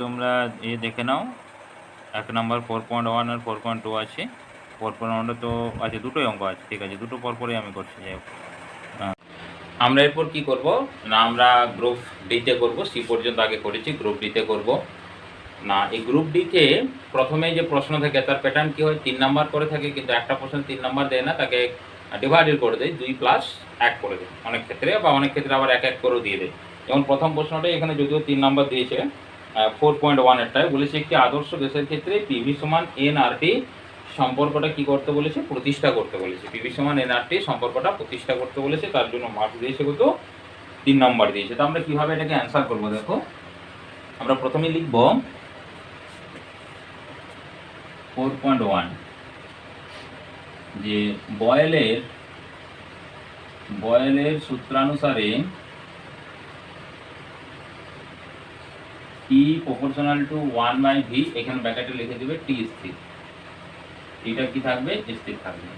তোমরা দেখে নাও 1 নম্বর 4.1 আর 4.2 আছে। 4.1 তো আছে, দুটোই অঙ্ক আছে, ঠিক আছে, দুটো পরপরই আমি করছি। যাই হোক, আমরা এরপর কি করব না, আমরা গ্রুপ ডিতে করব। সি পর্যন্ত আগে করেছি, গ্রুপ ডিতে করব না। এই গ্রুপ ডিতে প্রথমে যে প্রশ্ন থাকে তার প্যাটার্ন কি হয়, 3 নাম্বার করে থাকে, কিন্তু একটা প্রশ্ন 3 নাম্বার দেয় না, তাকে ডিভাইডেড করে দেয়, 2+1 করে দেয় অনেক ক্ষেত্রে, বা অনেক ক্ষেত্রে আবার 1 করেও দিয়ে দেয়। যেমন প্রথম প্রশ্নটাই এখানে যদিও 3 নাম্বার দিয়েছে, 4.1 এরটায় বলেছে একটি আদর্শ গ্যাসের ক্ষেত্রে পিভি সমান এনআরটি সম্পর্কটা কি করতে বলেছে, প্রতিষ্ঠা করতে বলেছে। পিভি সমান এনআরটি সম্পর্কটা প্রতিষ্ঠা করতে বলেছে, তার জন্য মার্কস দিয়েছে কত, 3 নাম্বার দিয়েছে। তো আমরা কিভাবে এটাকে অ্যান্সার করব, দেখো আমরা প্রথমে লিখব 4.1 যে বয়েলের সূত্রানুসারে টি প্রপোর্শনাল টু 1/v, এখানে ব্র্যাকেটে লিখে দেবে টি স্থির, এটা কি থাকবে, স্থির থাকবে।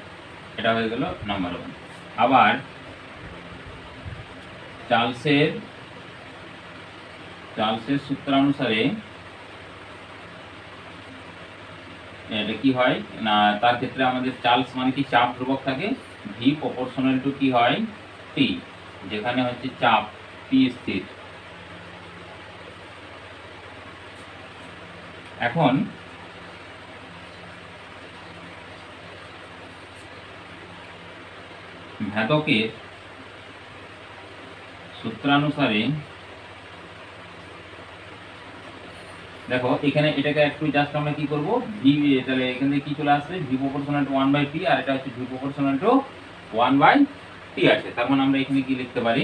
এটা হয়ে গেল নাম্বার 1। আবার চার্লসের সূত্রানুসারে এটা কি হয় না, তার ক্ষেত্রে আমাদের চার্লস মানে কি চাপ ধ্রুবক থাকে, ভি প্রপোর্শনাল টু কি হয়, টি, যেখানে হচ্ছে চাপ টি স্থির। এখন ভেদকের সূত্রানুসারে দেখো এখানে এটাকে একটু জাস্ট আমরা কি করব, ভি, তাহলে এখানে কি চলে আসবে, ভি প্রপোর্শনাল টু 1/p, আর এটা হচ্ছে ভি প্রপোর্শনাল টু 1/t আছে। তার মানে আমরা এখানে কি লিখতে পারি,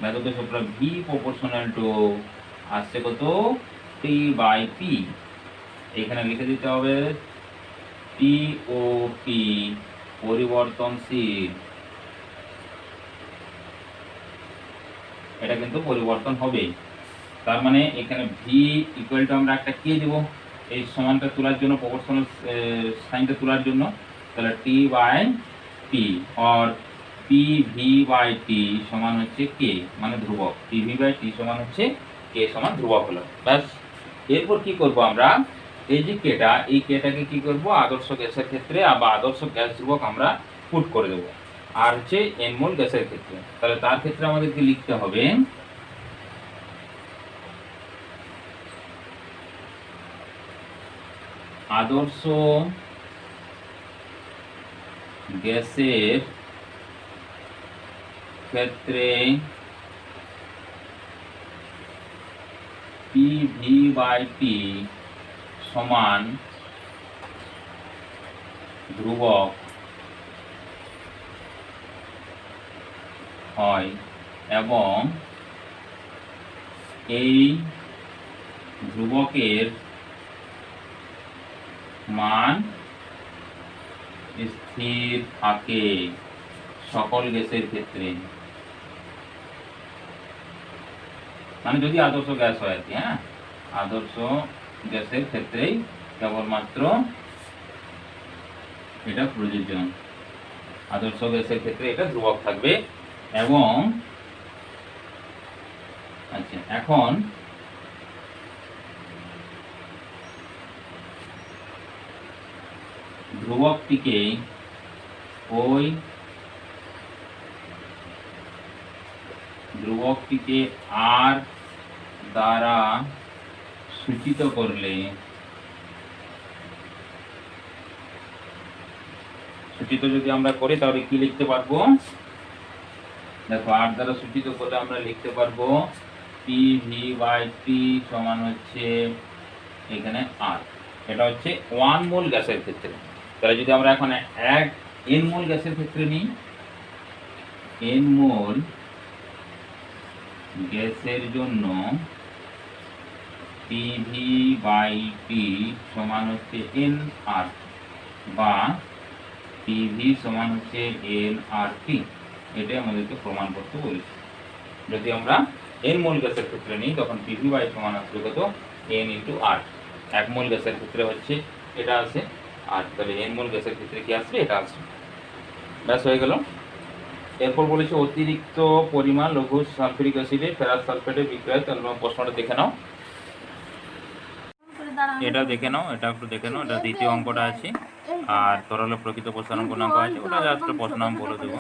ভেদকের সূত্র ভি প্রপোর্শনাল টু আসছে কত, t/p, এখানে লিখে দিতে হবে টি ও পি পরিবর্তনশীল, এটা কিন্তু পরিবর্তন হবে। তার মানে এখানে ভি ইকুয়াল টু আমরা একটা কে দেব এই সমানটা তোলার জন্য, প্রপোর্শনাল সাইনটা তোলার জন্য, তাহলে t/p আর pv/t সমান হচ্ছে কে, মানে ধ্রুবক, pv/t সমান হচ্ছে কে সমান ধ্রুবক হলো। ব্যাস, এরপর কি করব আমরা, এই যে কেটা, এই কেটাকে কি করব, আদর্শ গ্যাসের ক্ষেত্রে বা আদর্শ গ্যাস ধ্রুবক আমরা পুট করে দেব। আর হচ্ছে এন মোল গ্যাসের ক্ষেত্রে, তাহলে তার ক্ষেত্রে আমাদেরকে লিখতে হবে আদর্শ গ্যাসের ক্ষেত্রে pv/t সমান ধ্রুবক হয় এবং এই ধ্রুবকের মান স্থির থাকে সকল গ্যাসের ক্ষেত্রে, মানে যদি আদর্শ গ্যাস হয় আর কি, হ্যাঁ, আদর্শ গ্যাসের ক্ষেত্রেই কেবলমাত্র এটা প্রযোজ্য, আদর্শ গ্যাসের ক্ষেত্রে এটা ধ্রুবক থাকবে। এবং আচ্ছা, এখন ধ্রুবকটিকে ওই ধ্রুবকটিকে আর দ্বারা সূচিত করলে, সূচিত যদি আমরা করি তাহলে কি লিখতে পারবো, দেখো আর দ্বারা সূচিত করলে আমরা লিখতে পারবো pv/t সমান হচ্ছে এখানে আর, এটা হচ্ছে 1 মোল গ্যাসের ক্ষেত্রে। তাহলে যদি আমরা এখন n মোল গ্যাসের ক্ষেত্রে নিই, n মোল গ্যাসের জন্য pv/t সমান হচ্ছে nr, বা pv সমান হচ্ছে nRT, এটাই আমাদেরকে প্রমাণ করতে বলেছে। যদি আমরা n মোল গ্যাসের ক্ষেত্রে নিই তখন pv/t সমান আসবে কত, n × r। 1 মোল গ্যাসের ক্ষেত্রে হচ্ছে এটা আছে, আর তাহলে n মোল গ্যাসের ক্ষেত্রে কি আসবে, এটা আসবে। ব্যাস, হয়ে গেল। এরপর বলেছে অতিরিক্ত পরিমাণ লঘু সালফিউরিক অ্যাসিডে ফেরাস সালফেটের বিক্রয়, তাহলে প্রশ্নটা দেখে নাও। এটা দেখে নাও, এটা একটু দেখে নাও, এটা দ্বিতীয় অঙ্কটা আছে। আর তরলে প্রকৃত প্রসারণগুণাঙ্ক আছে, ওটা জাস্ট প্রশ্ন আমি বলে দেবো।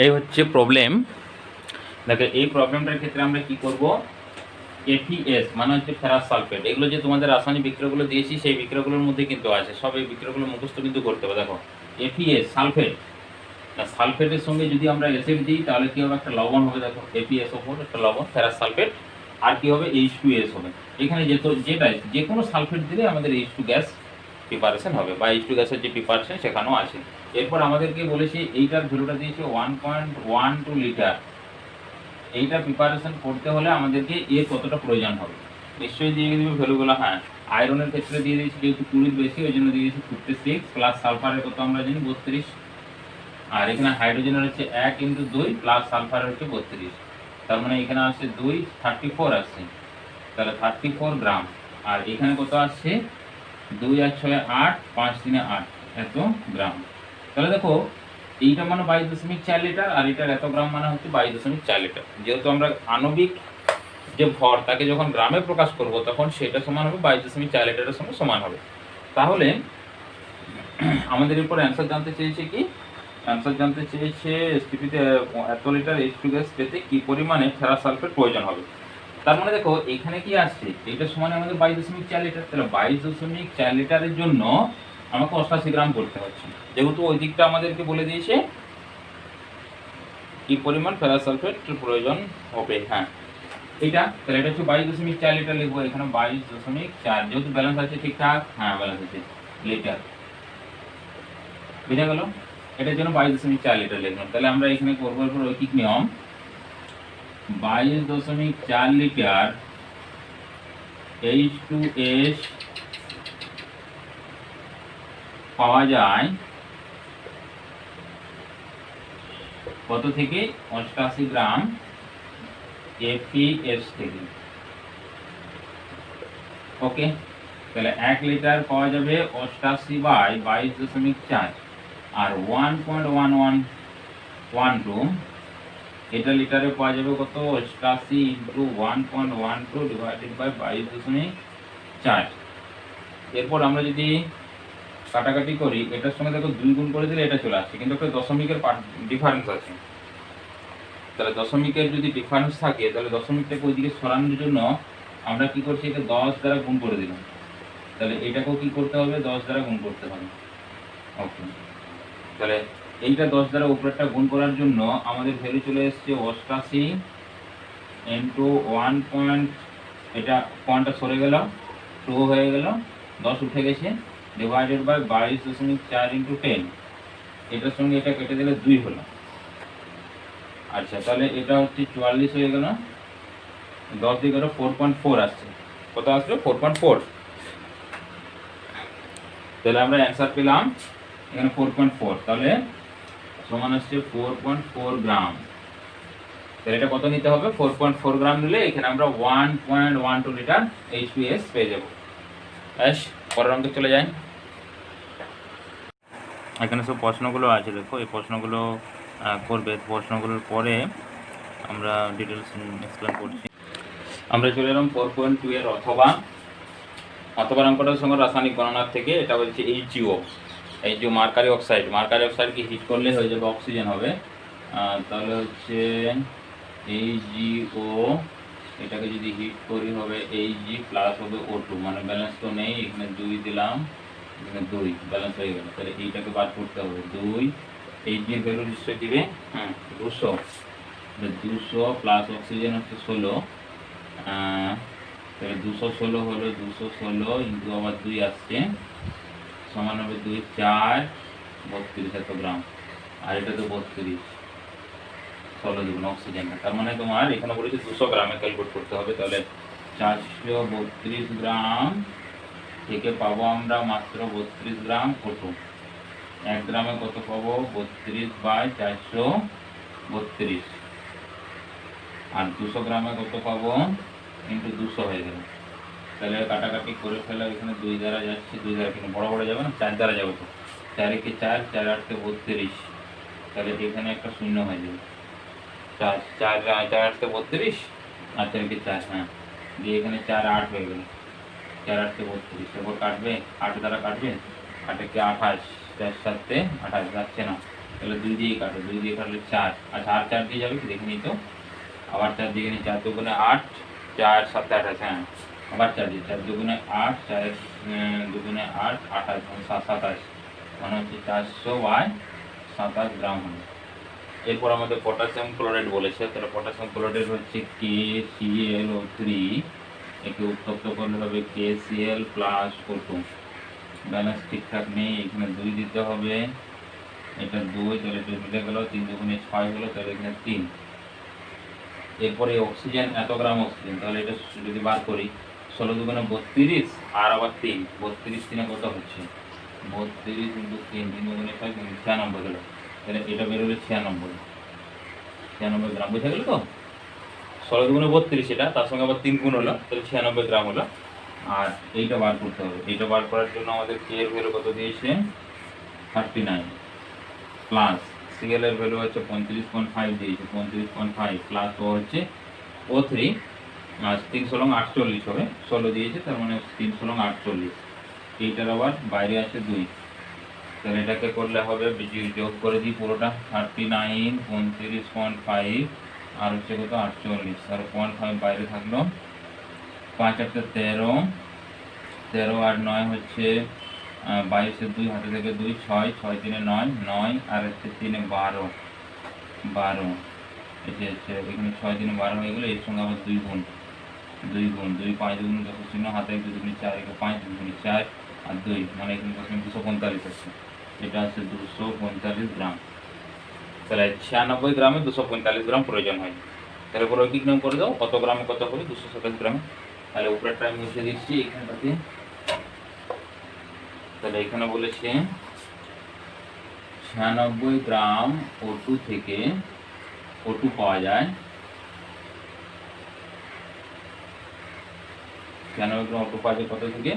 এই হচ্ছে প্রবলেম। দেখো এই প্রবলেমটার ক্ষেত্রে আমরা কি করব, এফিএস মানে হচ্ছে ফেরাস সালফেট। এগুলো যে তোমাদের রাসায়নিক বিক্রিয়াগুলো দিয়েছি সেই বিক্রিয়াগুলোর মধ্যে কিন্তু আছে, সব এই বিক্রিয়াগুলো মুখস্থ কিন্তু করতে হবে। দেখো এফিএস সালফেট, না সালফেটের সঙ্গে যদি আমরা অ্যাসিড দিই তাহলে কি হবে, একটা লবণ হবে। দেখো এফিএস ওপর একটা লবণ ফেরাস সালফেট, আর কি হবে H2S হবে। এখানে যেটা যে কোনো সালফেট দিলে আমাদের H2 গ্যাস প্রিপারেশন হবে, বা H2 গ্যাসের যে প্রিপারেশন সেখানেও আছে। এরপর আমাদেরকে বলেছে এইটার ভ্যালুটা দিয়েছে 1.12 লিটার। এইটা প্রিপারেশন করতে হলে আমাদেরকে এর কতটা প্রয়োজন হবে, নিশ্চয়ই দিয়ে দেবে ভ্যালুগুলো। হ্যাঁ, আয়রনের ক্ষেত্রে দিয়ে দিয়েছি যেহেতু 20 বেশি, ওই জন্য দিয়ে দিয়েছি 56, প্লাস সালফারের কত আমরা জানি 32, আর এখানে হাইড্রোজেনের হচ্ছে 1 × 2 প্লাস সালফারের হচ্ছে 32, তার মানে এখানে আসছে 2 34 আসছে, তাহলে 34 গ্রাম। আর এখানে কত আসছে 2 আর 6 8, 5 3 8, এত গ্রাম। তাহলে দেখো এইটা মানে 22.4 লিটার, আর এটার এত গ্রাম মানে হচ্ছে 22.4 লিটার। যেহেতু আমরা আণবিক যে ভর তাকে যখন গ্রামে প্রকাশ করব তখন সেটা সমান হবে 22.4 লিটারের সঙ্গে সমান হবে। তাহলে আমাদের এরপর অ্যান্সার জানতে চেয়েছে কি, অ্যান্সার জানতে চেয়েছে এসটিপিতে এত লিটার H2 গ্যাস পেতে কি পরিমাণে ফেরাস সালফেট প্রয়োজন হবে। তার মানে দেখো এখানে কি আসছে, এটা সমান আমাদের 22.4 লিটার, তাহলে 22.4 লিটারের জন্য আমাকে 88 গ্রাম করতে হচ্ছে, যেহেতু ওই দিকটা আমাদেরকে বলে দিয়েছে কি পরিমাণ ফেরাস সালফেট প্রয়োজন হবে। হ্যাঁ এইটা, তাহলে এটা হচ্ছে 22.4 লিটার লিখবো, এখানে 22.4, যেহেতু ব্যালেন্স আছে ঠিকঠাক, হ্যাঁ ব্যালেন্স আছে লিটার, বুঝা গেল। এটার জন্য 22.4 লিটার লিখলাম। তাহলে আমরা এখানে করবো এরপর ঐকিক নিয়ম, 22.4 লিটার H2S পাওয়া যায় কত থেকে, 88 গ্রাম FeS থেকে। ওকে, তাহলে 1 লিটার পাওয়া যাবে 88/22.4, আর 1.1112 এটা লিটারে পাওয়া যাবে কত, 88 × 1.12 ডিভাইডেড বাই 22.4। এরপর আমরা যদি কাটাকাটি করি, এটার সঙ্গে দেখো 2 গুণ করে দিলে এটা চলে আসছে, কিন্তু একটা দশমিকের ডিফারেন্স আছে। তাহলে দশমিকের যদি ডিফারেন্স থাকে তাহলে দশমিকটাকে ওইদিকে সরানোর জন্য আমরা কি করছি, এটা 10 দ্বারা গুণ করে দিলাম, তাহলে এটাকেও কি করতে হবে, 10 দ্বারা গুণ করতে হবে। ওকে, তাহলে এইটা 10 দ্বারা উপরেরটা গুণ করার জন্য আমাদের ভ্যালু চলে এসছে 88 × 1. এটা পয়েন্টটা সরে গেল, 2 হয়ে গেল, 10 উঠে গেছে, ডিভাইডেড বাই 22.4 × 10, এটার সঙ্গে এটা কেটে দিলে 2 হলো। আচ্ছা, তাহলে এটা হচ্ছে 44 হয়ে গেল, 10 দিয়ে গেল 4.4 আসছে, কত আসলো 4.4। তাহলে আমরা অ্যান্সার পেলাম এখানে 4.4, তাহলে সমান আসছে 4.4 গ্রাম। তাহলে এটা কত নিতে হবে, 4.4 গ্রাম নিলে এখানে আমরা 1.12 লিটার H2S পেয়ে যাব। ব্যাস, পরের অঙ্কে চলে যাই। এখানে সব প্রশ্নগুলো আছে, দেখো এই প্রশ্নগুলো করবে, প্রশ্নগুলোর পরে আমরা ডিটেলস এক্সপ্লেন করছি। আমরা চলে এলাম 4.2 এর অথবা অঙ্কটার সঙ্গে রাসায়নিক গণনার থেকে। এটা হচ্ছে HGO, মার্কারি অক্সাইডকে হিট করলে হয়ে যাবে অক্সিজেন হবে। তাহলে হচ্ছে HGO, এটাকে যদি হিট করি হবে Hg প্লাস হবে O2, মানে ব্যালেন্স তো নেই, এখানে 2 দিলাম, এখানে 2 ব্যালেন্স হয়ে গেল। তাহলে এইটাকে বাদ করতে হবে, 2 Hg এর ভ্যালু নিশ্চয়ই দিবে 200, 200 প্লাস অক্সিজেন হচ্ছে 16, তাহলে 216 হলো, 216 ইন্টু আবার 2 আসছে, সমান হবে 2 4 32 এত গ্রাম, আর এটা তো 32, 16 দেবেন অক্সিজেনটা। তার মানে তোমার এখানে বলেছে 200 গ্রামে ক্যালকুলেট করতে হবে। তাহলে 432 গ্রাম থেকে পাবো আমরা মাত্র 32 গ্রাম O2। 1 গ্রামে কত পাবো, 32/432, আর 200 গ্রামে কত পাবো, ইন্টু 200 হয়ে গেল। তাহলে কাটাকাটি করে ফেলা, এখানে 2 দ্বারা যাচ্ছে, 2 দ্বারা কিন্তু বড় যাবে না, 4 দ্বারা যাবে, তো 4 একে 4, 4 8 32, তাহলে এখানে একটা শূন্য হয়ে যাবে, 4 4 8 32, আর 4 একে 4, হ্যাঁ দিয়ে এখানে 4 8 হয়ে গেল, 4 8 32, এরপর কাটবে 8 দ্বারা কাটবে, 8 কে 28, 4 7 28 যাচ্ছে না, তাহলে 2 দিয়েই কাটো, 2 দিয়ে কাটলে 4, আচ্ছা আর 4 দিয়ে যাবে কি দেখে নিই তো, আবার 4 দিয়ে নিই, 4 দুগুণে 8, 4 7 28, হ্যাঁ আবার 4 দিয়ে, 4 দুগুণে 8, 4 দুগুণে 8 28, 27, মানে হচ্ছে 400/27 গ্রাম হবে। এরপর আমাদের পটাশিয়াম ক্লোরাইড বলেছে, তাহলে পটাশিয়াম ক্লোরাইড হচ্ছে KClO3, একে উত্তপ্ত করলে হবে KCl প্লাস O2, ব্যালেন্স ঠিকঠাক নেই, এখানে 2 দিতে হবে, এটা 2, তাহলে এটা মিলে গেল, 3 দুগুণে 6 হলো, তাহলে এখানে 3। এরপরে অক্সিজেন এত গ্রাম অক্সিজেন, তাহলে এটা যদি বার করি 16 দুগুণে 32 আর আবার 3, 32 3 কত হচ্ছে 32 × 3, 3 দুগুণে 6, 96 গেল, তাহলে এটা বেরোবে 96 গ্রাম, বুঝা গেল তো। 16 দুগুণে 32, এটা তার সঙ্গে আবার 3 গুণ হলো, তাহলে 96 গ্রাম হলো। আর এইটা বার করতে হবে, এইটা বার করার জন্য আমাদের কে এর ভ্যালু কত দিয়েছে 39, প্লাস সিএল এর ভ্যালু হচ্ছে 35.5 দিয়েছে, 35.5 প্লাস ও হচ্ছে O3, 3 × 48 হবে, 16 দিয়েছে, তার মানে 3 × 48, এইটার আবার বাইরে আছে 2, তাহলে এটাকে করলে হবে যোগ করে দিই পুরোটা, 39, 35.5 আর হচ্ছে কত 48, আর 0.5 বাইরে থাকলো, 5 8 13, 13 আর 9 হচ্ছে 22, 2 হাতে থেকে 2, 6, 6 3 9, 9 আর হচ্ছে 3 12, 12 এটা হচ্ছে এখানে 6 3 12 হয়ে গেলো, এর সঙ্গে আবার 2 গুণ 2 5 গুণ 10 চিহ্ন, হাতে 2 2 4, 5 2 4 আর 2, মানে এখানে 245 আছে, এটা হচ্ছে 245 গ্রাম। তাহলে 96 গ্রামে 245 গ্রাম প্রয়োজন হয়, তাহলে রৈখিক নিয়ম করে দাও, কত গ্রামে কত হবে 227 গ্রামে। তাহলে উপরেরটা আমি মুছে দিচ্ছি এখানটাতে, তাহলে এখানে বলেছে 96 গ্রাম O2 থেকে O2 পাওয়া যায়, 96 গ্রাম O2 পাওয়া যায় কত থেকে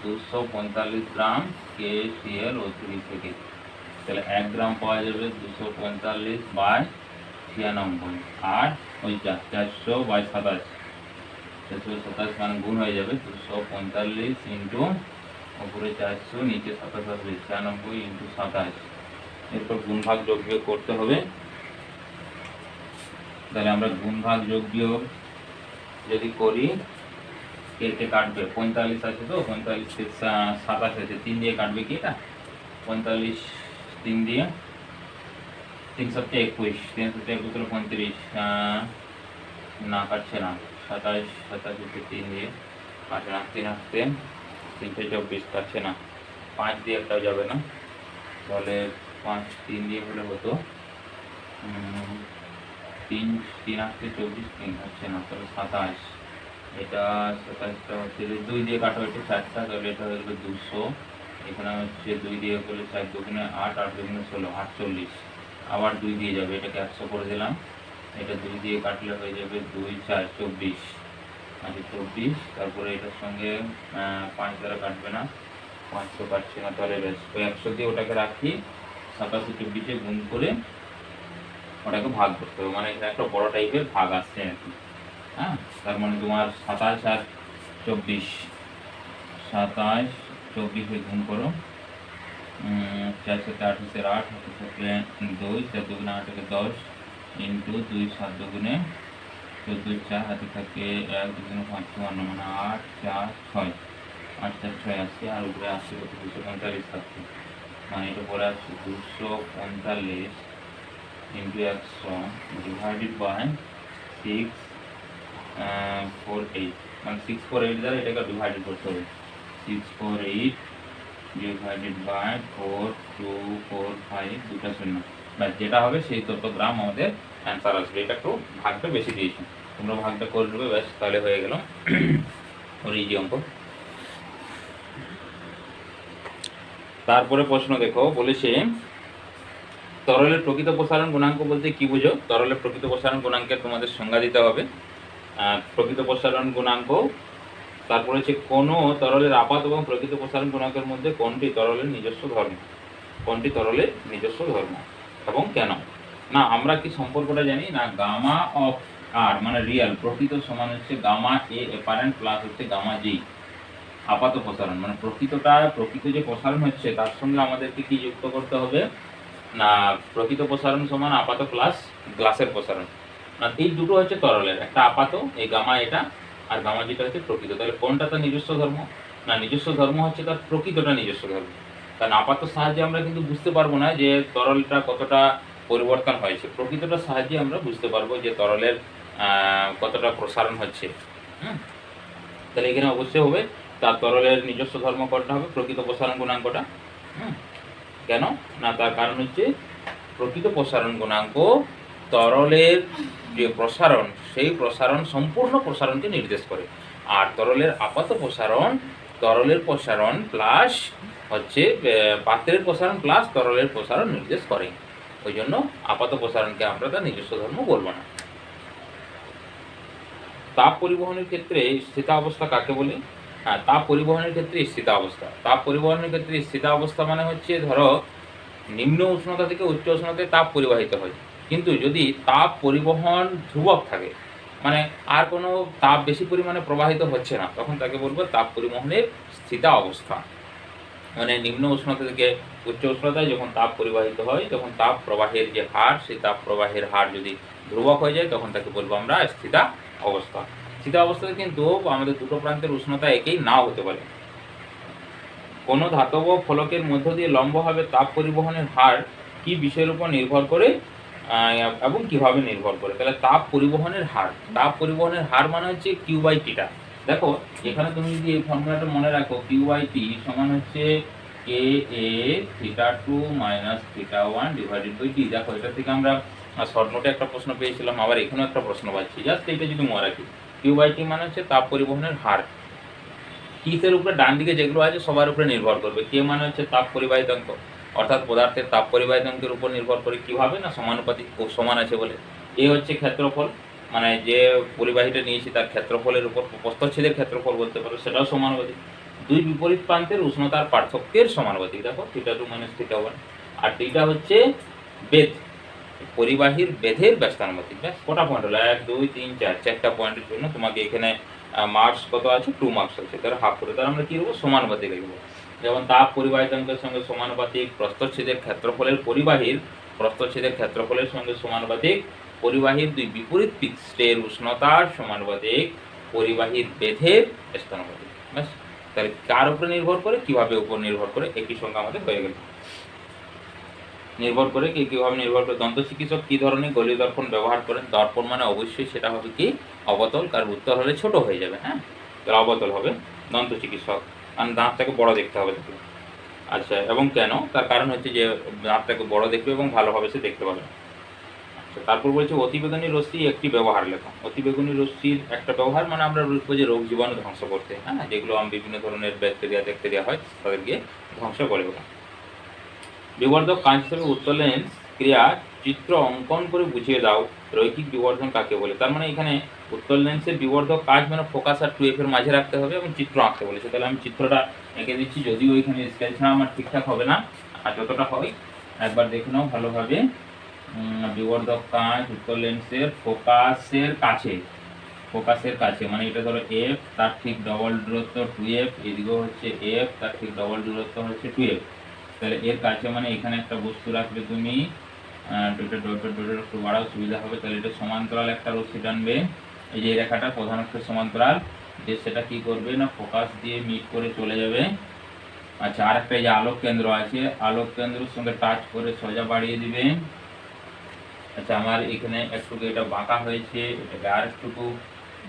245 গ্রাম KClO3 থেকে, তাহলে 1 গ্রাম পাওয়া যাবে 245/96, আর ওইটা 400/27, 427 মানে গুণ হয়ে যাবে 245 ইন্টু উপরে 400 নিচে 27 আসবে, 96 ইন্টু 27, এরপর গুণ ভাগ যোগ বিয়োগ করতে হবে। তাহলে আমরা গুণ ভাগ যোগ বিয়োগ যদি করি, কে কাটবে 45 আছে, তো 45 কে 27 আছে, 3 দিয়ে কাটবে কি এটা 45, 3 দিয়ে 3 7 21, 3 7 21 হলো 35, না কাটছে না, 27 27 3 দিয়ে কাটে না, 3 আসতে 324 কাটছে না, 5 দিয়ে একটাও যাবে না, তাহলে 5 3 দিয়ে হলে হতো 3 3 আসতে 24, 3 হচ্ছে না, তাহলে 27, এটা 27টা হচ্ছে 2 দিয়ে কাটা হচ্ছে 4টা, তাহলে এটা হয়ে গেলো 200, এখানে হচ্ছে 2 দিয়ে করলে 4 দুগুণে 8, 8 দুগুণে 16, 48, আবার 2 দিয়ে যাবে, এটাকে 100 করে দিলাম, এটা 2 দিয়ে কাটলে হয়ে যাবে 2 4 24, আচ্ছা 24, তারপরে এটার সঙ্গে 5 দ্বারা কাটবে না, 500 কাটছে না, তাহলে বেশ ওই 100 দিয়ে ওটাকে রাখি, 27 24 গুণ করে ওটাকে ভাগ করতে হবে, মানে এটা একটা বড় টাইপের ভাগ আসছে আর কি, হ্যাঁ। তার মানে তোমার 27 আর 24, 27 24 গুণ করো, 4 7 8 8, 8 থেকে 2, 4 দুগুণে 8 থেকে 10 ইন্টু 2 7 দুগুণে 14, 4 হাতে থাকে 1 দুগুণে 5 54, মানে 8 4 6, 8 4 6 আসছে, আর উপরে আসছে কত 245 থাকছে, মানে এটা পরে আসছে 245 ইন্টু 100 ডিভাইডেড বাই 6 4 8, মানে 6 4 8 দ্বারা এটাকে ডিভাইডেড করতে হবে, 6 4 8 ডিভাইডেড বাই 4 2 4 5, দুটা শূন্য, ব্যাস যেটা হবে সেই তত গ্রাম আমাদের অ্যান্সার আসবে। এটা একটু ভাগটা বেশি দিয়েছে, তোমরা ভাগটা করে নেবে, ব্যাস তাহলে হয়ে গেল ওর ইজি অঙ্ক। তারপরে প্রশ্ন দেখো, বলেছে তরলের প্রকৃত প্রসারণ গুণাঙ্ক বলতে কি বুঝো। তরলের প্রকৃত প্রসারণ গুণাঙ্কের তোমাদের সংজ্ঞা দিতে হবে। প্রকৃত প্রসারণ গুণাঙ্ক, তারপরে হচ্ছে কোনো তরলের আপাত এবং প্রকৃত প্রসারণ গুণাঙ্কের মধ্যে কোনটি তরলের নিজস্ব ধর্ম, কোনটি তরলের নিজস্ব ধর্ম এবং কেন। না আমরা কি সম্পর্কটা জানি না, গামা অফ আর মানে রিয়াল প্রকৃত সমান হচ্ছে গামা এ অ্যাপারেন্ট প্লাস হচ্ছে গামা জি, আপাত প্রসারণ, মানে প্রকৃত যে প্রসারণ হচ্ছে তার সঙ্গে আমাদেরকে কি যুক্ত করতে হবে না, প্রকৃত প্রসারণ সমান আপাত প্লাস গ্লাসের প্রসারণ। না, এই দুটো হচ্ছে তরলের, একটা আপাত এই গামা এটা, আর গামা যেটা হচ্ছে প্রকৃত। তাহলে কোনটা তার নিজস্ব ধর্ম না, নিজস্ব ধর্ম হচ্ছে তার প্রকৃতটা নিজস্ব ধর্ম। কারণ আপাত সাহায্যে আমরা কিন্তু বুঝতে পারবো না যে তরলটা কতটা পরিবর্তন হয়েছে, প্রকৃতটার সাহায্যে আমরা বুঝতে পারবো যে তরলের কতটা প্রসারণ হচ্ছে। তাহলে এখানে অবশ্যই হবে তার তরলের নিজস্ব ধর্ম কোনটা হবে, প্রকৃত প্রসারণ গুণাঙ্কটা। কেন না, তার কারণ হচ্ছে প্রকৃত প্রসারণ গুণাঙ্ক তরলের যে প্রসারণ সেই প্রসারণ সম্পূর্ণ প্রসারণকে নির্দেশ করে, আর তরলের আপাত প্রসারণ তরলের প্রসারণ প্লাস হচ্ছে পাত্রের প্রসারণ প্লাস তরলের প্রসারণ নির্দেশ করে। ওই জন্য আপাত প্রসারণকে আমরা তার নিজস্ব ধর্ম বলবো না। তাপ পরিবহনের ক্ষেত্রে স্থিতাবস্থা কাকে বলে? হ্যাঁ, তাপ পরিবহনের ক্ষেত্রে স্থিতাবস্থা, তাপ পরিবহনের ক্ষেত্রে স্থিতাবস্থা মানে হচ্ছে ধরো নিম্ন উষ্ণতা থেকে উচ্চ উষ্ণতায় তাপ পরিবাহিত হয়, কিন্তু যদি তাপ পরিবহন ধ্রুবক থাকে, মানে আর কোনো তাপ বেশি পরিমাণে প্রবাহিত হচ্ছে না, তখন তাকে বলবো তাপ পরিবহনের স্থিতা অবস্থা। মানে নিম্ন উষ্ণতা থেকে উচ্চ উষ্ণতায় যখন তাপ পরিবাহিত হয় তখন তাপ প্রবাহের যে হার, সেই তাপ প্রবাহের হার যদি ধ্রুবক হয়ে যায় তখন তাকে বলবো আমরা স্থিতা অবস্থা। স্থিতা অবস্থাতে কিন্তু আমাদের দুটো প্রান্তের উষ্ণতা একই নাও হতে পারে। কোনো ধাতব ফলকের মধ্য দিয়ে লম্বভাবে তাপ পরিবহনের হার কি বিষয়ের উপর নির্ভর করে এবং কিভাবে নির্ভর করে? তাহলে তাপ পরিবহনের হার মানে হচ্ছে কিউ বাই টিটা। দেখো এখানে তুমি যদি এই ফর্মুলাটা মনে রাখো, কিউ বাই টি সমান হচ্ছে K A theta two minus theta one divided by T. দেখো এটা থেকে আমরা শর্ট নোটে একটা প্রশ্ন পেয়েছিলাম, আবার এখানেও একটা প্রশ্ন পাচ্ছি, জাস্ট এটা যদি মনে রাখি। কিউ বাই টি মানে হচ্ছে তাপ পরিবহনের হার, কিসের উপরে ডান দিকে যেগুলো আছে সবার উপরে নির্ভর করবে। কে মানে হচ্ছে তাপ পরিবাহিতাঙ্ক, অর্থাৎ পদার্থের তাপ পরিবাহিতাঙ্কের উপর নির্ভর করে কিভাবে না সমানুপাতিক ও সমান আছে বলে। এ হচ্ছে ক্ষেত্রফল, মানে যে পরিবাহীটা নিয়েছি তার ক্ষেত্রফলের উপর প্রস্থচ্ছেদের ক্ষেত্রফল বলতে পারো, সেটাও সমানুপাতিক। দুই বিপরীত প্রান্তের উষ্ণতার পার্থক্যের সমানুপাতিক, দেখো theta two minus theta one. আর টিটা হচ্ছে বেদ, পরিবাহীর বেধের ব্যস্তানুপাতিক। ব্যাস কটা পয়েন্ট হলো, 1 2 3 4, চারটা পয়েন্টের জন্য তোমাকে এখানে মার্কস কত আছে, 2 মার্কস আছে, তার হাফ করে তার আমরা কী করবো সমানুপাতিক লিখবো। যেমন তাপ পরিবাহিতাঙ্কের সঙ্গে সমানুপাতিক, প্রস্থচ্ছেদের ক্ষেত্রফলের ক্ষেত্রফলের সঙ্গে সমানুপাতিক, পরিবাহীর দুই বিপরীত পৃষ্ঠের উষ্ণতার সমানুপাতিক, পরিবাহীর বেধের স্থানুপাতিক। ব্যাস, তাহলে কার উপরে নির্ভর করে, কিভাবে উপর নির্ভর করে, একই সঙ্গে আমাদের হয়ে গেল। নির্ভর করে কীভাবে নির্ভর করে, দন্ত চিকিৎসক কী ধরনের গলীয় দর্পণ ব্যবহার করেন? দর্পণ মানে অবশ্যই সেটা হবে কি অবতল, কারণ উত্তর হলে ছোট হয়ে যাবে। হ্যাঁ, তাহলে অবতল হবে দন্ত চিকিৎসক, কারণ দাঁতটাকে বড় দেখতে হবে তাকে। আচ্ছা, এবং কেন? তার কারণ হচ্ছে যে দাঁতটাকে বড় দেখবে এবং ভালোভাবে সে দেখতে পাবে। আচ্ছা, তারপর বলছে অতিবেগুনি রশ্মি একটি ব্যবহার লেখা। অতিবেগুনি রশ্মির একটা ব্যবহার মানে আমরা বলবো যে রোগ জীবাণু ধ্বংস করতে, হ্যাঁ, যেগুলো বিভিন্ন ধরনের ব্যাকটেরিয়া হয় তাদেরকে ধ্বংস করে। বিবর্ধক কাজ হিসেবে উত্তর লেন্স ক্রিয়া চিত্র অঙ্কন করে বুঝিয়ে দাও রৈখিক বিবর্ধন কাকে বলে। তার মানে এখানে উত্তল লেন্সের বিবর্ধক কাজ মানে ফোকাস আর 2f এর মাঝে রাখতে হবে এবং চিত্র আঁকতে বলেছে। তাহলে আমি চিত্রটা এঁকে দিচ্ছি, যদিও এখানে স্কেল ছাড়া আমার ঠিকঠাক হবে না, আর যতটা হয় একবার দেখে নাও ভালোভাবে। বিবর্ধক কাজ উত্তল লেন্সের ফোকাসের কাছে মানে এটা ধরো f, তার ঠিক ডবল দূরত্ব 2f, এদিকেও হচ্ছে f, তার ঠিক ডবল দূরত্ব হচ্ছে 2f। তাহলে এর কাছে মানে এখানে একটা বস্তু রাখবে তুমি, ডটের একটু বাড়াও সুবিধা হবে। তাহলে এটা সমান্তরাল একটা রশ্মি টানবে, এই যে রেখাটা প্রধান অক্ষের সমান্তরাল, যে সেটা কি করবে না ফোকাস দিয়ে মিট করে চলে যাবে। আচ্ছা, আর একটা এই যে আলোক কেন্দ্র আছে, আলোক কেন্দ্রের সঙ্গে টাচ করে সোজা বাড়িয়ে দিবে। আচ্ছা, আমার এখানে একটু এটা বাঁকা হয়েছে, এটাকে আর একটু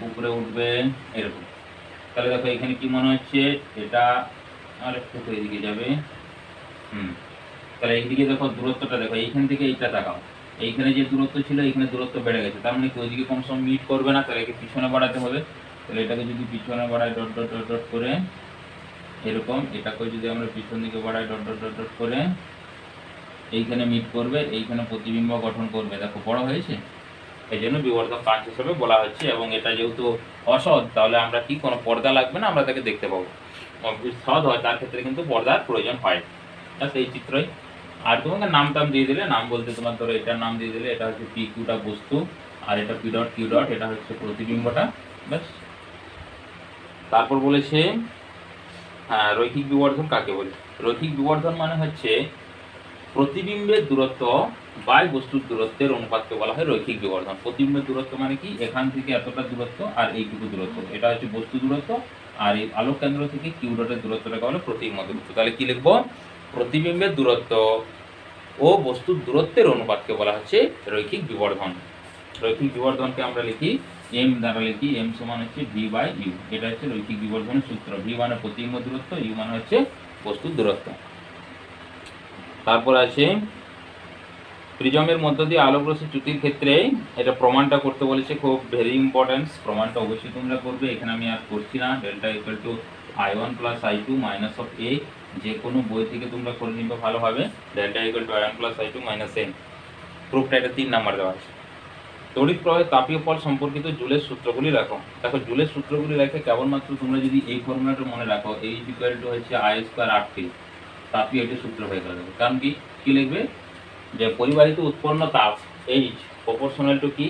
উপরে উঠবে এরকম। তাহলে দেখো এখানে কি মনে হচ্ছে, এটা আর একটু এদিকে যাবে। তাহলে এইদিকে দেখো দূরত্বটা দেখো, এইখান থেকে এইটা তাকাও, এইখানে যে দূরত্ব ছিল এইখানে দূরত্ব বেড়ে গেছে, তার মানে কি ওইদিকে কম সময় মিট করবে না, তাহলে একে পিছনে বাড়াতে হবে। তাহলে এটাকে যদি পিছনে বাড়াই ডট ডট ডট ডট করে এরকম, এটাকে যদি আমরা পিছন দিকে বাড়াই ডট ডট ডট ডট করে, এইখানে মিট করবে, এইখানে প্রতিবিম্ব গঠন করবে। দেখো বড় হয়েছে, এই জন্য বিবর্ধক কাঁচ হিসেবে বলা হচ্ছে। এবং এটা যেহেতু অসৎ তাহলে আমরা কি কোনো পর্দা লাগবে না, আমরা তাকে দেখতে পাবো। সৎ হয় তার ক্ষেত্রে কিন্তু পর্দার প্রয়োজন হয়। এই চিত্রই, আর তোমাকে নাম টাম দিয়ে দিলে, নাম বলতে তোমার ধরো এটার নাম দিয়ে দিলে, এটা হচ্ছে পি কিউটা বস্তু, আর এটা পি ডট কিউ ডট এটা হচ্ছে প্রতিবিম্বটা। ব্যাস, তারপর বলেছে রৈখিক বিবর্ধন কাকে বলে? রৈখিক বিবর্ধন মানে হচ্ছে প্রতিবিম্বের দূরত্ব বাই বস্তুর দূরত্বের অনুপাতকে বলা হয় রৈখিক বিবর্ধন। প্রতিবিম্বের দূরত্ব মানে কি, এখান থেকে এতটা দূরত্ব আর এইটুকু দূরত্ব, এটা হচ্ছে বস্তু দূরত্ব, আর এই আলোক কেন্দ্র থেকে কিউ ডটের দূরত্বটাকে বলে প্রতিবিম্ব দূরত্ব। তাহলে কি লিখবো? প্রতিবিম্বের দূরত্ব ও বস্তুর দূরত্বের অনুপাতকে বলা হচ্ছে রৈখিক বিবর্ধন। রৈখিক বিবর্ধনকে আমরা লিখি এম দ্বারা লিখি, এম সমান হচ্ছে ভি বাই ইউ। এটা হচ্ছে রৈখিক বিবর্ধনের সূত্র। ভি মানে প্রতিবিম্ব দূরত্ব, ইউ মানে হচ্ছে বস্তুর দূরত্ব। তারপর আছে প্রিজমের মধ্য দিয়ে আলোক রশ্মি চ্যুতির ক্ষেত্রে এটা প্রমাণটা করতে বলেছে, খুব ভেরি ইম্পর্টেন্স। প্রমাণটা অবশ্যই তোমরা করবে, এখানে আমি আর করছি না। Delta equal to I1 plus I2 minus of A, যে কোনো বই থেকে তোমরা করে নিবে ভালোভাবে। Delta equal to I1 plus I2 minus A. প্রুফটা এটা 3 নাম্বার দেওয়া আছে। তড়িৎ প্রবাহে তাপীয় ফল সম্পর্কিত জুলের সূত্রগুলি রাখো। দেখো জুলের সূত্রগুলি রেখে কেবলমাত্র তোমরা যদি এই ফর্মুলাটা মনে রাখো, H ইকুয়াল টু হচ্ছে I স্কোয়ার RT, তাপীয় এটি সূত্র হয়ে গেল। কারণ কি লিখবে, যে পরিবাহিত উৎপন্ন তাপ H প্রপোর্শনাল টু কি,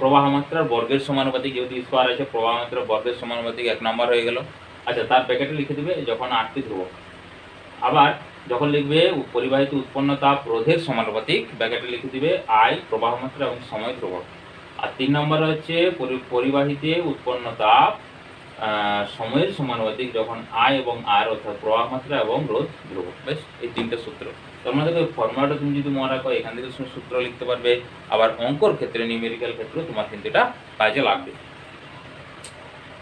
প্রবাহ মাত্রার বর্গের সমানুপাতিক। যেহেতু স্কোয়ার আছে, প্রবাহ মাত্রার বর্গের সমানুপাতিক 1 নাম্বার হয়ে গেল। আচ্ছা, তার প্যাকেটে লিখে দেবে যখন RT ধ্রুবক। আবার যখন লিখবে পরিবাহিত উৎপন্ন তাপ রোধের সমানুপাতিক, ব্র্যাকেটে লিখে দিবে I প্রবাহ মাত্রা এবং সময় ধ্রুবক। আর 3 নম্বর হচ্ছে পরিবাহিতে উৎপন্ন তাপ সময়ের সমানুপাতিক যখন I এবং R অর্থাৎ প্রবাহ মাত্রা এবং রোধ ধ্রুবক। বেশ, এই 3টে সূত্র। তোমরা দেখো ফর্মুলাটা তুমি যদি মনে রাখো, এখান থেকে সূত্র লিখতে পারবে। আবার অঙ্কর ক্ষেত্রে, নিউমেরিক্যাল ক্ষেত্রে তোমার কিন্তু এটা কাজে লাগবে।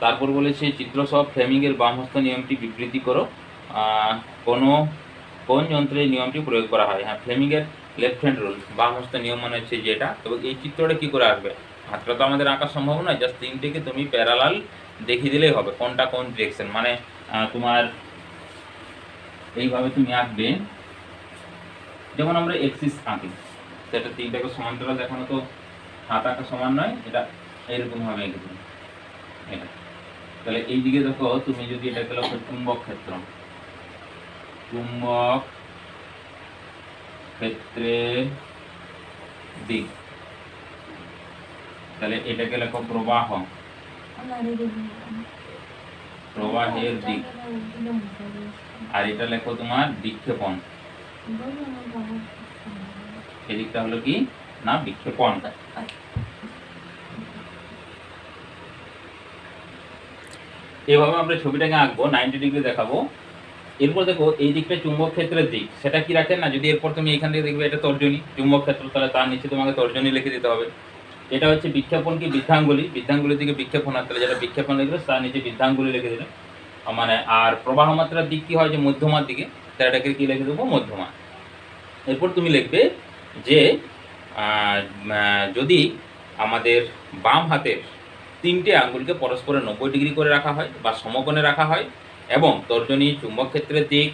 তারপর বলেছে চিত্র সহ ফ্লেমিংয়ের বামহস্ত নিয়মটি বিবৃতি করো। কোন যন্ত্রে নিয়মটি প্রয়োগ করা হয়? হ্যাঁ, ফ্লেমিংয়ের লেফট হ্যান্ড রুল, বামহস্ত নিয়ম মানে হচ্ছে যেটা। তবে এই চিত্রটা কি করে আসবে? হাতটা তো আমাদের আঁকা সম্ভব নয়, জাস্ট তিনটেকে তুমি প্যারালাল দেখিয়ে দিলেই হবে, কোনটা কোন ডিরেকশন। মানে তোমার এইভাবে তুমি আঁকবে, যেমন আমরা এক্সিস আঁকি, সেটা তিনটাকে সমান্তরাল দেখানো তো হাত আঁকা সমান নয়, এটা এইরকম ভাবে এঁকে তুমি এটা। তাহলে এই দিকে দেখো, তুমি যদি এটাকে লক্ষ্য চুম্বক ক্ষেত্র, চুম্বক ক্ষেত্রের দিক, তাহলে এটাকে লেখো প্রবাহ, প্রবাহের দিক। আর এটা লেখো তোমার বিক্ষেপণ, এদিকটা হলো কি না বিক্ষেপণ। এভাবে আমরা ছবিটাকে আঁকবো, 90 ডিগ্রি দেখাবো। এরপর দেখো এই দিকটা চুম্বক ক্ষেত্রের দিক, সেটা কি রাখেন না, যদি এরপর তুমি এখান থেকে দেখবে এটা তর্জনী, চুম্বক ক্ষেত্র, তাহলে তার নিচে তোমাকে তর্জনী লিখে দিতে হবে। এটা হচ্ছে বিক্ষেপণ কি বৃদ্ধাঙ্গুলি, বৃদ্ধাঙ্গুলির দিকে বিক্ষেপণ, তাহলে যেটা বিক্ষেপণ লিখবে তার নিচে বৃদ্ধাঙ্গুলি লিখে দিলে। মানে আর প্রবাহ মাত্রার দিক কি হয়, যে মধ্যমার দিকে, তাহলে এটাকে কি লিখে দেবো, মধ্যমা। এরপর তুমি লিখবে যে যদি আমাদের বাম হাতের 3টে আঙ্গুলকে পরস্পরের 90 ডিগ্রি করে রাখা হয় বা সমকোণে রাখা হয়, এবং তর্জনী চুম্বক ক্ষেত্রের দিক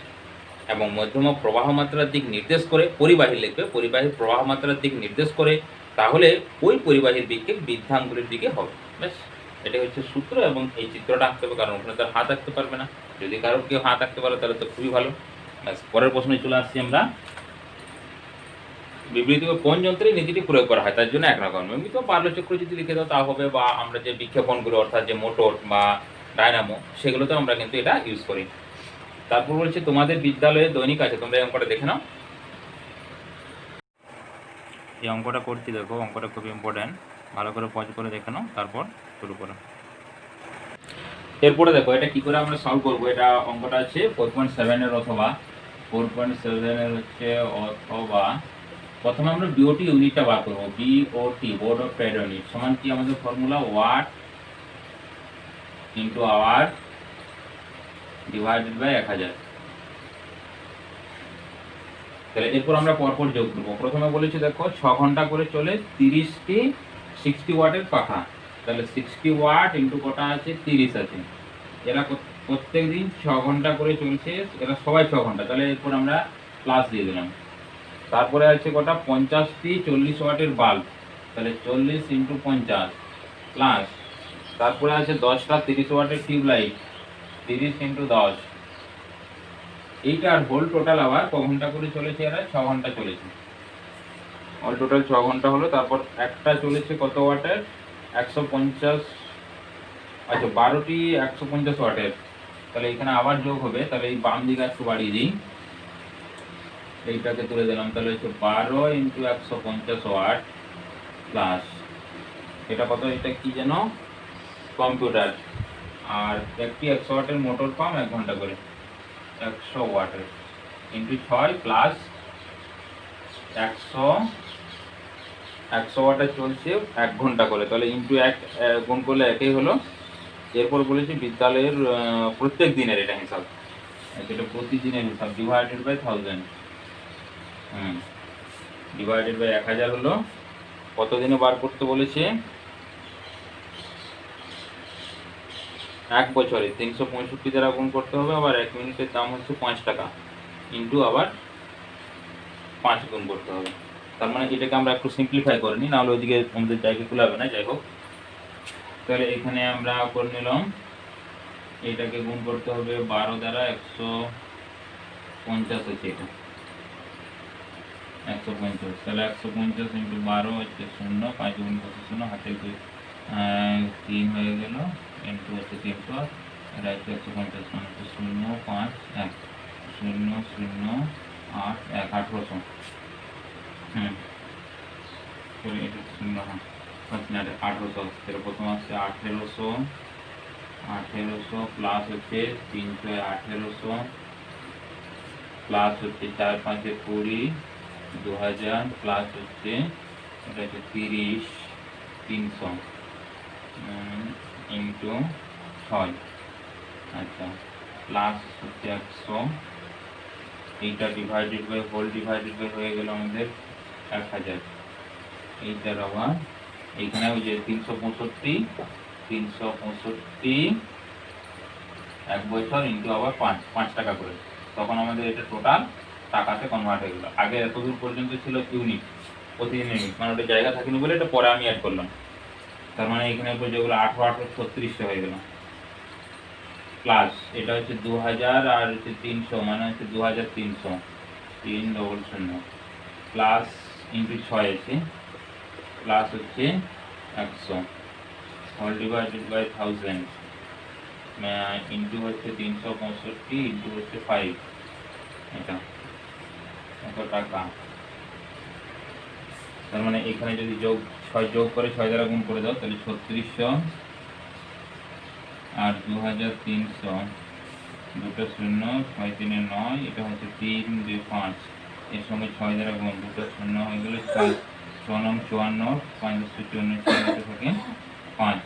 এবং মধ্যমা প্রবাহ মাত্রার দিক নির্দেশ করে, পরিবাহী লিখবে, পরিবাহীর প্রবাহ মাত্রার দিক নির্দেশ করে, তাহলে ওই পরিবাহীর দিককে বৃদ্ধাঙ্গুলির দিকে হবে। বেশ, এটাই হচ্ছে সূত্র। এবং এই চিত্রটা আঁকতে হবে, কারণ ওখানে তার হাত আঁকতে পারবে না। যদি কারোর কেউ হাত আঁকতে পারে তাহলে তো খুবই ভালো। ব্যাস, পরের প্রশ্নে চলে আসছি আমরা। বিবৃতি কোন যন্ত্রে নীতিটি প্রয়োগ করা হয়, তার জন্য একরকম। এমনি তো পারলচক্র যদি লিখে দাও তা হবে, বা আমরা যে বিক্ষেপণগুলো অর্থাৎ যে মোটর বা ডায়নামো, সেগুলোতে আমরা কিন্তু এটা ইউজ করি। তারপর বলছে তোমাদের বিদ্যালয়ে দৈনিক আছে, তোমরা এই অঙ্কটা দেখে নাও। এই অঙ্কটা করছি, দেখো অঙ্কটা খুব ইম্পর্টেন্ট, ভালো করে পজ করে দেখে নাও, তারপর শুরু করো। এরপরে দেখো এটা কি করে আমরা সলভ করবো। এটা অঙ্কটা আছে 4.7 অথবা 4.7 হচ্ছে, অথবা প্রথমে আমরা বিওটি ইউনিটটা বার করবো। BOT, board of trade unit, সমান কি আমাদের formula, watt into hour divided by 1000। তাহলে এরপর আমরা পরপর যোগ করবো। প্রথমে বলেছি দেখো 6 ঘন্টা করে চলে 30টি 60 ওয়াটের পাখা, তাহলে 60 ওয়াট ইন্টু কটা আছে, 30 আছে। এরা প্রত্যেক দিন 6 ঘন্টা করে চলছে, এরা সবাই 6 ঘন্টা, তাহলে এরপর আমরা প্লাস দিয়ে দিলাম। তারপরে আছে কটা, 50টি 40 ওয়াটের বাল্ব, তাহলে 40 ইন্টু 50 প্লাস। তারপরে আছে 10টা 30 ওয়াটের টিউবলাইট, 30 ইন্টু 10। এইটার হোল টোটাল আবার ক ঘন্টা করে চলেছে, এরা 6 ঘন্টা চলেছে, অল টোটাল 6 ঘন্টা হলো। তারপর একটা চলেছে কত ওয়াটের, 150, আচ্ছা 12টি 150 ওয়াটের, তাহলে এখানে আবার যোগ হবে। তাহলে এই বাম দিকে একটু বাড়িয়ে দিই, এইটাকে তুলে দিলাম। তাহলে হচ্ছে 12 ইন্টু 150 ওয়াট প্লাস এটা কত, এটা কি যেন কম্পিউটার, আর একটি 100 ওয়াটের মোটর পাম্প 1 ঘন্টা করে 100 ওয়াটের ইন্টু 6 প্লাস 100 ওয়াটের চলছে 1 ঘন্টা করে, তাহলে ইন্টু 1 গুণ করলে একই হলো। এরপর বলেছি বিদ্যালয়ের প্রত্যেক দিনের এটা হিসাব, এটা প্রতিদিনের হিসাব ডিভাইডেড বাই 1000, ডিভাইডেড বাই 1000 হলো। কত দিনে বার করতে বলেছে, 1 বছরে 365 দ্বারা গুণ করতে হবে। আবার 1 মিনিটের দাম হচ্ছে 5 টাকা, ইন্টু আবার 5 গুণ করতে হবে। তার মানে এটাকে আমরা একটু সিম্পলিফাই করে নিই, নাহলে ওইদিকে আমাদের জায়গা খুলাবে না। যাই হোক, তাহলে এখানে আমরা করে নিলাম, এইটাকে গুণ করতে হবে 12 দ্বারা 150 হচ্ছে এটা 150, তাহলে 150 ইন্টু 12 হচ্ছে 0, 5 গুণ করতে 0, হাতে 3 হয়ে গেল, ইন্টু হচ্ছে 300, এটা হচ্ছে 150 মানে 0 5 1 0 0 8 1 1800, এটা 0 হ্যাঁ 1800, এর প্রথম আসছে 1800 প্লাস হচ্ছে 300 1800 প্লাস হচ্ছে 4 5 20 2000 প্লাস হচ্ছে এটা হচ্ছে 30 300 ইন্টু 6, আচ্ছা প্লাস হচ্ছে 100, এইটা divided by whole divided by হয়ে গেল আমাদের 1000। এইটার আবার এইখানে ওই যে 365 1 বছর ইন্টু আবার 5 টাকা করে, তখন আমাদের এটা টোটাল টাকাতে কনভার্ট হয়ে গেল। আগে এতদূর পর্যন্ত ছিল ইউনিট, প্রতিদিন ইউনিট, মানে ওটা জায়গা থাকেনি বলে এটা পরে আমি অ্যাড করলাম। তার মানে এখানে যেগুলো 18 36 হয়ে গেল, প্লাস এটা হচ্ছে 2000 আর হচ্ছে 300 মানে হচ্ছে 2300 300 প্লাস ইন্টু 6 আছে, প্লাস হচ্ছে 100 হোল ডিভাইডেড বাই 1000 ইন্টু হচ্ছে 365 ইন্টু হচ্ছে 5, এটা এত টাকা। তার মানে এখানে যদি 6 যোগ করে 6 দ্বারা গুণ করে দাও, তাহলে 3600 আর 2300, দুটো 0 6 3 9, এটা হচ্ছে 3 2 5, এর সঙ্গে 6 দ্বারা গুণ, দুটো 0 হয়ে গেলে 4 9 54 5 54 থেকে 5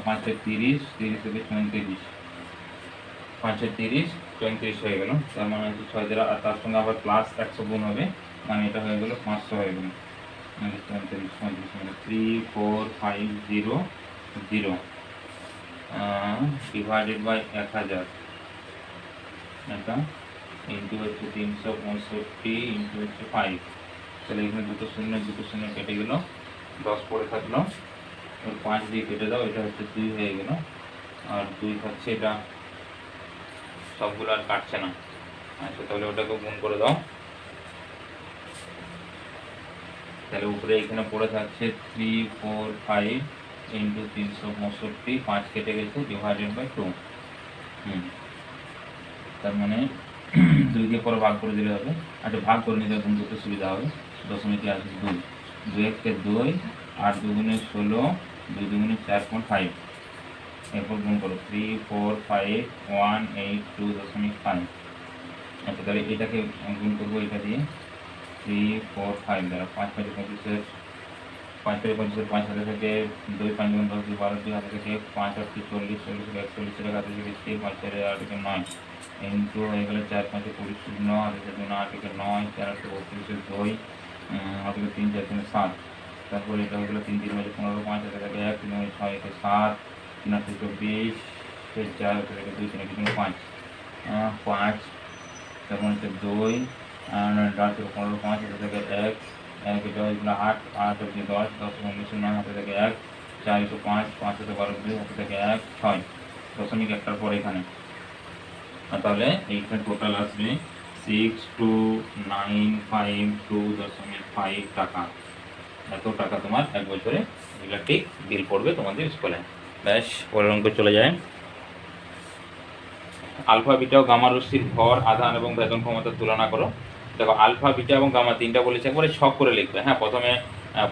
5 30 30 থেকে 34 5 30 34 হয়ে গেল। তার মানে হচ্ছে 6 দ্বারা, আর তার সঙ্গে আবার প্লাস 100 গুণ হবে, মানে এটা হয়ে গেল 500 হয়ে গেল, মানে 34 35 মানে 34500 ডিভাইডেড বাই 1000, এটা ইন্টু হচ্ছে 365 ইন্টু হচ্ছে 5, তাহলে এখানে দুটো শূন্য কেটে গেল, 10 পড়ে থাকলো, 5 দিয়ে কেটে দাও, এটা হচ্ছে 2 হয়ে গেল, আর 2 থাকছে, এটা সবগুলো আর কাটছে না। আচ্ছা তাহলে ওটাকে গুণ করে দাও, তাহলে উপরে এখানে পড়ে থাকছে 345 ইন্টু 365, 5 কেটে গেছে, ডিভাইডেড বাই 2, তার মানে 2 দিয়ে পরে ভাগ করে দিলে হবে। আচ্ছা ভাগ করে নিতে গুণ করতে সুবিধা হবে, দশমিকে আসবে 2, 2 1 2, 8 2 গুণে 16, 2 2 গুণে 4.5, এরপর গুণ করো 3 4 5 1 8 2.5। আচ্ছা তাহলে এটাকে গুণ করবো এটা দিয়ে 3 4 5 দ্বারা, 5 5 25 5 25 5 হাতে থেকে 2 5 গুণ 10 12 2 হাতে থেকে 5 8 40 40 41 হাতে থেকে 6 5 4 8 থেকে 9 ইন্টু হয়ে গেলে 4 5 20 0 হাতে থেকে 8 থেকে 9 4 8 32 2 হাতে থেকে 3 4 3 7, তারপরে এটা হয়ে গেলো 3 3 মাঝে 15 5 হাতে থেকে 1 3 6 থেকে 7 3 8 থেকে 24 4 হাতে থেকে 2 3 থেকে 5 5, তারপর হচ্ছে 2 4 থেকে 15 5 হাতে থেকে 1 1 এটা হয়ে গেলো 8 8 হচ্ছে 10 10 19 9 হাতে থেকে 1 4 5 5 হাতে 12 2 হাতে থেকে 1 6 দশমিক একটার পর এখানে, তাহলে এইখানে টোটাল আসবে 6295.5 টাকা। এত টাকা তোমার 1 বছরে ইলেকট্রিক বিল পড়বে তোমাদের স্কুলে। ব্যাস পরের অঙ্ক চলে যায়। আলফা বিটা ও গামা রশ্মির ভর, আধান এবং ভেদন ক্ষমতার তুলনা করো। দেখো আলফা বিটা এবং গামা তিনটা বলেছে, একবারে ছক করে লিখবে। হ্যাঁ,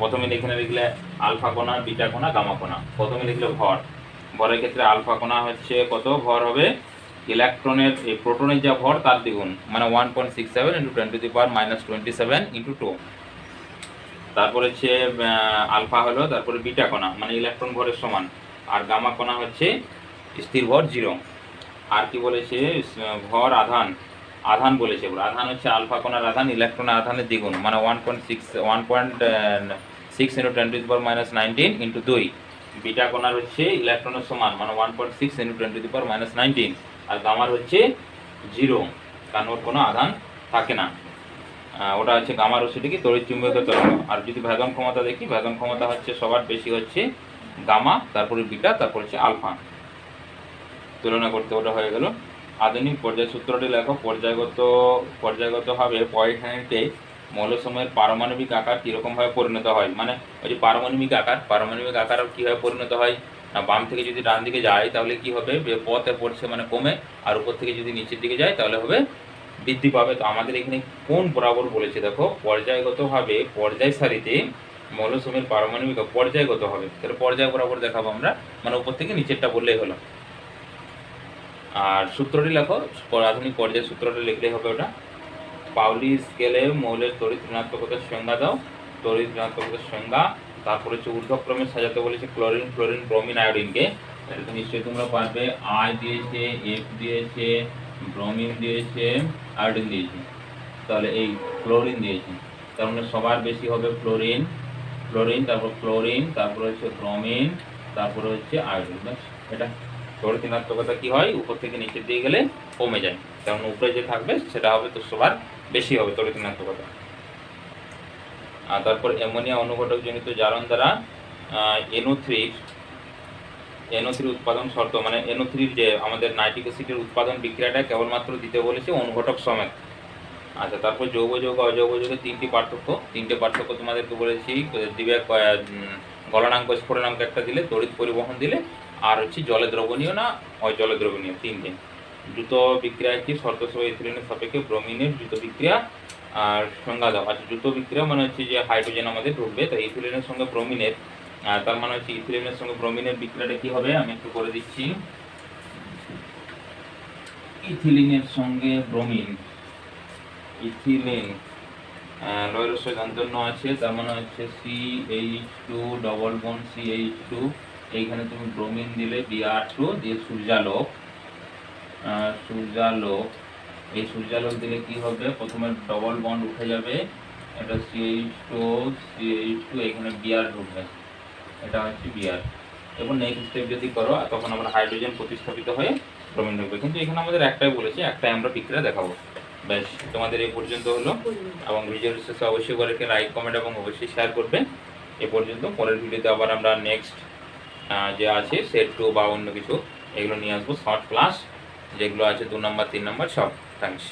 প্রথমে এখানে লিখলে আলফা কণা, বিটা কণা, গামা কণা। প্রথমে লিখলে ভর, ভরের ক্ষেত্রে আলফা কণা হচ্ছে কত ভর হবে, ইলেকট্রনের এই প্রোটনের যা ভর তার দ্বিগুণ, মানে 1.67 × 10⁻⁻27 × 2। তারপর হচ্ছে আলফা হলো, তারপরে বিটা কণা মানে ইলেকট্রন ভরের সমান, আর গামা কণা হচ্ছে স্থির ভর 0। আর কি বলেছে, ভর আধান, আধান বলেছে, আধান হচ্ছে আলফা কণার আধান ইলেকট্রনের আধানের দ্বিগুণ, মানে 1.6 × 10⁻⁻19 × 2। বিটা কণার হচ্ছে ইলেকট্রনের সমান, মানে 1.6 × 10⁻⁻19, আর গামার হচ্ছে 0, কারণ ওর কোনো আধান থাকে না। ওটা হচ্ছে গামা রশ্মিটি কি তড়িৎ চুম্বকীয় তরঙ্গ। আর যদি ভেদন ক্ষমতা দেখি, ভেদন ক্ষমতা হচ্ছে সবার বেশি হচ্ছে গামা, তারপরে বিটা, তারপর হচ্ছে আলফা। তুলনা করতে ওটা হয়ে গেল। আধুনিক পর্যায় সূত্রটি লেখো। পর্যায়গতভাবে পয়েন্টে মৌলসমূহের পারমাণবিক আকার কীরকমভাবে পরিণত হয়, মানে ওই যে পারমাণবিক আকার কীভাবে পরিণত হয় না, বাম থেকে যদি ডান দিকে যায় তাহলে কি হবে, পথে পড়ছে মানে কমে, আর উপর থেকে যদি নিচের দিকে যায় তাহলে হবে বৃদ্ধি পাবে। তো আমাদের এখানে কোন বরাবর বলেছে, দেখো পর্যায়গতভাবে পর্যায় সারিতে মৌলসমূহের পারমাণবিক পর্যায়গত হবে, তাহলে পর্যায় বরাবর দেখাবো আমরা, মানে উপর থেকে নিচেরটা বললেই হলো। আর সূত্রটি লেখো, আধুনিক পর্যায় সূত্রটি লিখলেই হবে ওটা। পাউলি স্কেলে মৌলের তড়িৎ ঋণাত্মকতার সংজ্ঞা দাও। তড়িৎ ঋণাত্মকতার সংজ্ঞা, তারপরে হচ্ছে ঊর্ধ্বক্রমে সাজাতে বলেছে ক্লোরিন, ব্রোমিন, আয়োডিনকে। এটা তো নিশ্চয়ই তোমরা পারবে। আই দিয়েছে, এফ দিয়েছে, ব্রোমিন দিয়েছে, আয়োডিন দিয়েছে, তাহলে এই ক্লোরিন দিয়েছে, তার মানে সবার বেশি হবে ফ্লোরিন, তারপর ক্লোরিন, তারপর হচ্ছে ব্রোমিন, তারপরে হচ্ছে আয়োডিন। এটা তড়িৎ ঋণাত্মকতা কি হয়, উপর থেকে নিচের দিকে গেলে কমে যায়, কারণ উপরে যে থাকবে সেটা হবে তো সবার বেশি হবে তড়িৎ ঋণাত্মকতা। আর তারপর অ্যামোনিয়া অনুঘটক জনিত জারণ দ্বারা NO3 উৎপাদন শর্ত, মানে NO3 যে আমাদের নাইট্রিক অ্যাসিডের উৎপাদন বিক্রিয়াটা কেবলমাত্র দিতে বলেছে অনুঘটক সমেত। আচ্ছা, তারপর যৌগ যৌগ অযৌগ যৌগের তিনটে পার্থক্য তোমাদেরকে বলেছি, দিবে গলনাঙ্ক, স্ফুটনাঙ্ক একটা দিলে, তড়িৎ পরিবহন দিলে, আর হচ্ছে জলে দ্রবণীয় না অজলে দ্রবণীয়, তিনটে। দ্রুত বিক্রিয়া কি, শর্ত সহ ইথিলিনের সাপেক্ষে ব্রোমিনের দ্রুত বিক্রিয়া আর সংজ্ঞা দাও। আচ্ছা, দ্রুত বিক্রিয়া মানে হচ্ছে যে হাইড্রোজেন আমাদের ঢুকবে, তাই ইথিলিনের সঙ্গে ব্রোমিনের, তার মানে হচ্ছে ইথিলিনের সঙ্গে ব্রোমিনের বিক্রিয়াটা কি হবে, আমি একটু করে দিচ্ছি। ইথিলিনের সঙ্গে ব্রোমিন, ইথিলিন লয়ের দন্তন্য আছে, তার মানে হচ্ছে CH2 ডবল বন্ড CH2, এইখানে তুমি ব্রোমিন দিলে Br2 দিয়ে সূর্যালোক, এই সূর্যালোক দিলে কি হবে, প্রথমে ডবল বন্ড উঠে যাবে, এটা CH2 এখানে Br ঢুকবে, এটা হচ্ছে Br। এবং নেক্সট স্টেপ যদি করো তখন আমরা হাইড্রোজেন প্রতিস্থাপিত হয়ে ব্রোমিন ঢুকবে, কিন্তু এখানে আমাদের একটাই বলেছে, একটাই আমরা বিক্রিয়া দেখাবো। ব্যাস, তোমাদের এই পর্যন্ত হলো। এবং ভিডিওর শেষে অবশ্যই করে লাইক, কমেন্ট এবং অবশ্যই শেয়ার করবে। এ পর্যন্ত, পরের ভিডিওতে আবার আমরা নেক্সট যে আছে সেট 2 বা অন্য কিছু এগুলো নিয়ে আসবো, শর্ট ক্লাস যেগুলো আছে 2 নম্বর 3 নম্বর সব। থ্যাংকস।